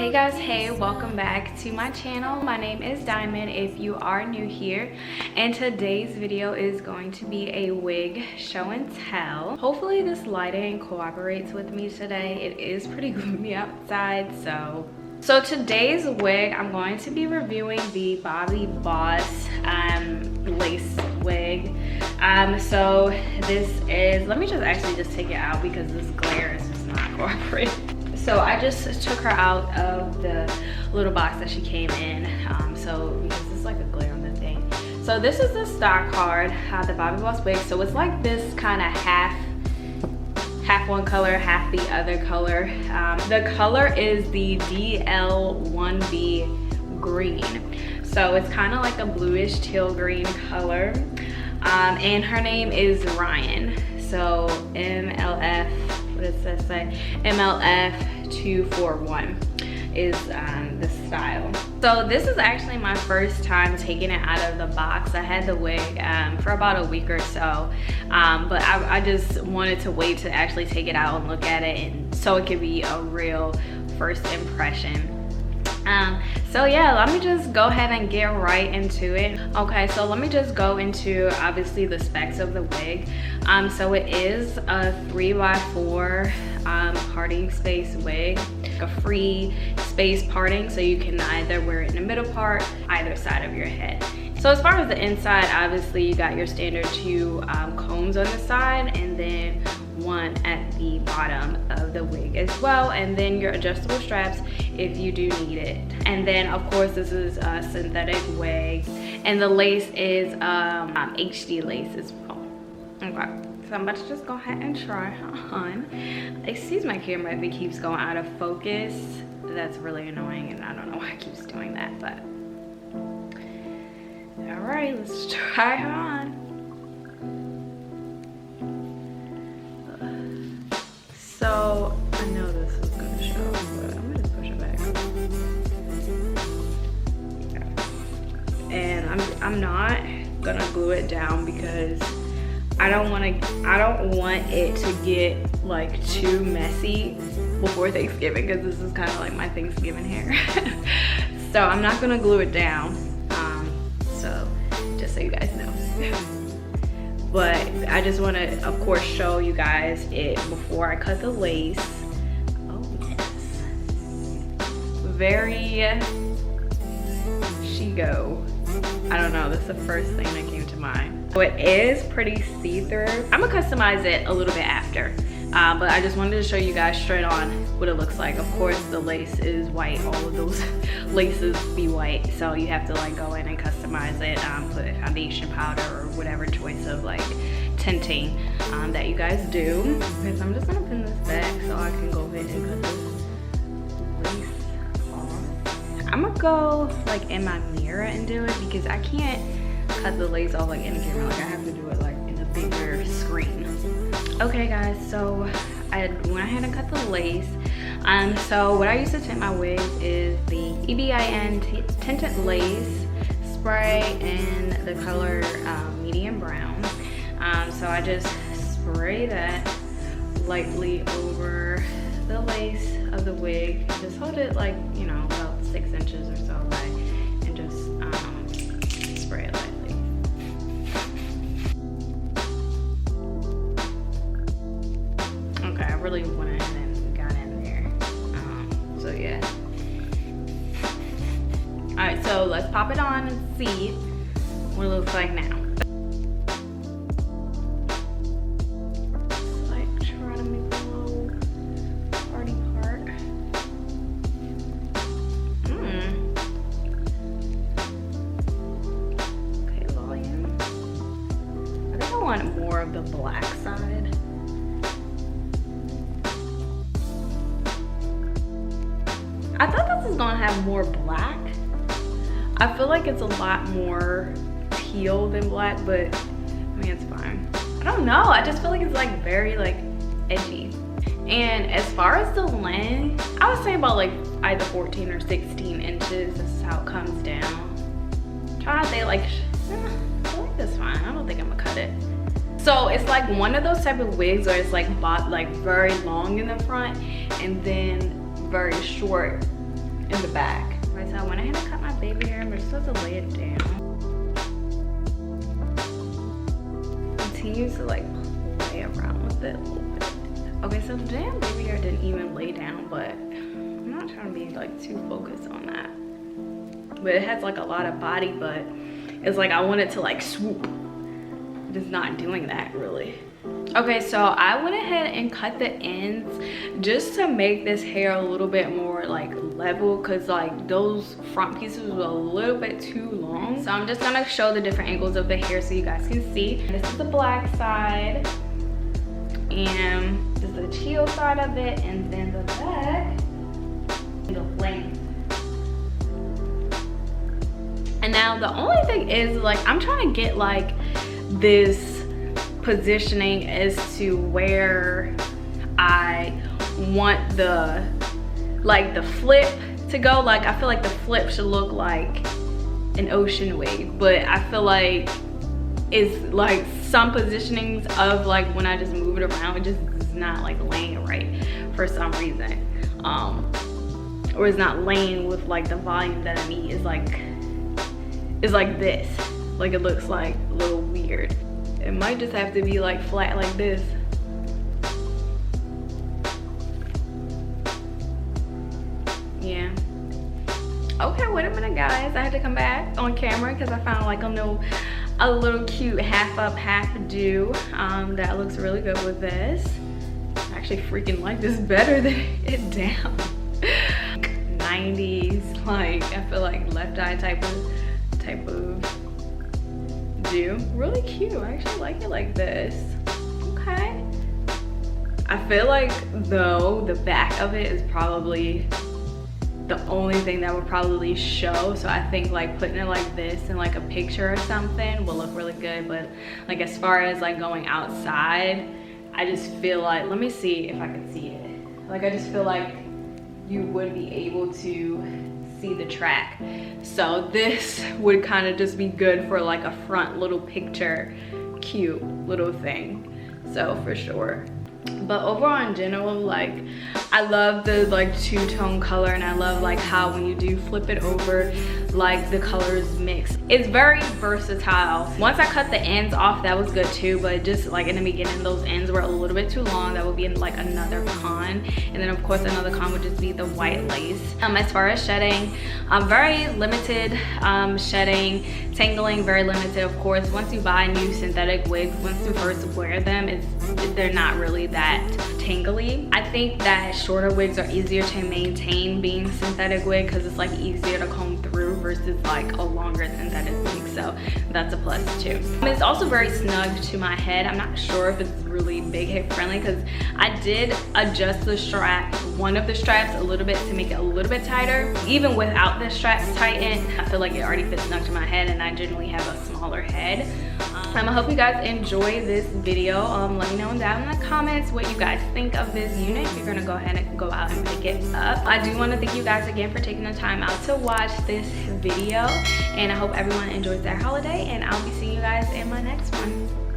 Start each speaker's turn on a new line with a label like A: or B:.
A: Hey guys, hey, welcome back to my channel. My name is Diamond if you are new here, and today's video is going to be a wig show and tell. Hopefully this lighting cooperates with me today. It is pretty gloomy outside, so today's wig, I'm going to be reviewing the Bobbi Boss lace wig. So this is, let me just actually take it out because this glare is just not cooperating. So I just took her out of the little box that she came in. So because it's like a glare on the thing. So this is the stock card, the Bobbi Boss wig. So it's like this kind of half one color, half the other color. The color is the DL1B green. So it's kind of like a bluish teal green color. And her name is Rhian. So MLF, what does that say? MLF241 is the style. So this is actually my first time taking it out of the box. I had the wig for about a week or so, but I just wanted to wait to actually take it out and look at it, and so it could be a real first impression. So yeah, let me just go ahead and get right into it. Okay, so let me just go into obviously the specs of the wig. So it is a 3x4 parting space wig, a free space parting, so you can either wear it in the middle part, either side of your head. So as far as the inside, obviously you got your standard 2 combs on the side, and then one at the bottom of the wig as well, and then your adjustable straps if you do need it. And then of course this is a synthetic wig, and the lace is HD lace as well. Okay, so I'm about to just go ahead and try on. Excuse my camera if it keeps going out of focus. That's really annoying, and I don't know why it keeps doing that, but all right, let's try her on. So I know this is gonna show, but I'm gonna just push it back. Yeah. And I'm not gonna glue it down because I don't want it to get like too messy before Thanksgiving, because this is kind of like my Thanksgiving hair. So I'm not gonna glue it down. So just so you guys know. But I just want to, of course, show you guys it before I cut the lace. Oh yes, very she-go. I don't know, that's the first thing that came to mind. So it is pretty see-through. I'm gonna customize it a little bit after, but I just wanted to show you guys straight on what it looks like. Of course, the lace is white. All of those laces be white, so you have to like go in and customize it, put foundation powder or whatever choice of like tinting that you guys do. Because I'm just gonna pin this back so I can go ahead and cut this lace off. I'm gonna go like in my mirror and do it because I can't cut the lace off like in the camera. Like I have to do it like in a bigger screen. Okay guys, so I went ahead and cut the lace. So what I use to tint my wigs is the EBIN tinted lace spray in the color medium brown. So I just spray that lightly over the lace of the wig. Just hold it like, you know, about 6 inches or so away, and just spray it lightly. Okay, I really went ahead and got in there. So yeah. Alright, so let's pop it on and see what it looks like now. Just like try to make a little party part. Okay, volume. I think I want more of the black side. I thought this was gonna have more black. I feel like it's a lot more teal than black, but I mean, it's fine. I don't know, I just feel like it's like very like edgy. And as far as the length, I would say about like either 14 or 16 inches. This is how it comes down. Try to say like, I feel like that's fine. I don't think I'm gonna cut it. So it's like one of those type of wigs where it's like very long in the front and then very short in the back. Right, so I went ahead and cut my baby hair. I'm just supposed to lay it down. Continue to like play around with it a little bit. Okay, so the damn baby hair didn't even lay down, but I'm not trying to be like too focused on that. But it has like a lot of body, but it's like I want it to like swoop. It's not doing that really. Okay, so I went ahead and cut the ends just to make this hair a little bit more like level, because like those front pieces were a little bit too long. So I'm just gonna show the different angles of the hair so you guys can see. This is the black side, and this is the teal side of it, and then the back, the length. And now the only thing is like I'm trying to get like this positioning as to where I want the flip to go. Like I feel like the flip should look like an ocean wave, but I feel like it's like some positionings of like when I just move it around, it just is not like laying right for some reason, or it's not laying with like the volume that I need. It's like this, like it looks like a little weird. It might just have to be like flat like this. Yeah. Okay, wait a minute guys. I had to come back on camera because I found like a little cute half up, half do. That looks really good with this. I actually freaking like this better than it down. 90s, like I feel like left eye type of do. Really cute. I actually like it like this. Okay. I feel like though the back of it is probably the only thing that would probably show. So I think like putting it like this in like a picture or something will look really good. But like as far as like going outside, I just feel like, let me see if I can see it. Like I just feel like you would be able to see the track. So this would kind of just be good for like a front little picture, cute little thing. So for sure. But overall in general, like I love the like two-tone color, and I love like how when you do flip it over, like the colors mix. It's very versatile. Once I cut the ends off, that was good too, but just like in the beginning those ends were a little bit too long. That would be like another con. And then of course another con would just be the white lace. As far as shedding, very limited shedding. Tangling, very limited. Of course, once you buy new synthetic wigs, once you first wear them, they're not really that tangly. I think that shorter wigs are easier to maintain being synthetic wig because it's like easier to comb through versus like a longer synthetic wig, so that's a plus too. It's also very snug to my head. I'm not sure if it's really big hip friendly because I did adjust the strap, one of the straps a little bit to make it a little bit tighter. Even without the straps tightened, I feel like it already fits snug to my head, and I generally have a smaller head. I hope you guys enjoy this video. Let me know down in the comments what you guys think of this unit, if you're gonna go ahead and go out and pick it up. I do want to thank you guys again for taking the time out to watch this video, and I hope everyone enjoys their holiday, and I'll be seeing you guys in my next one.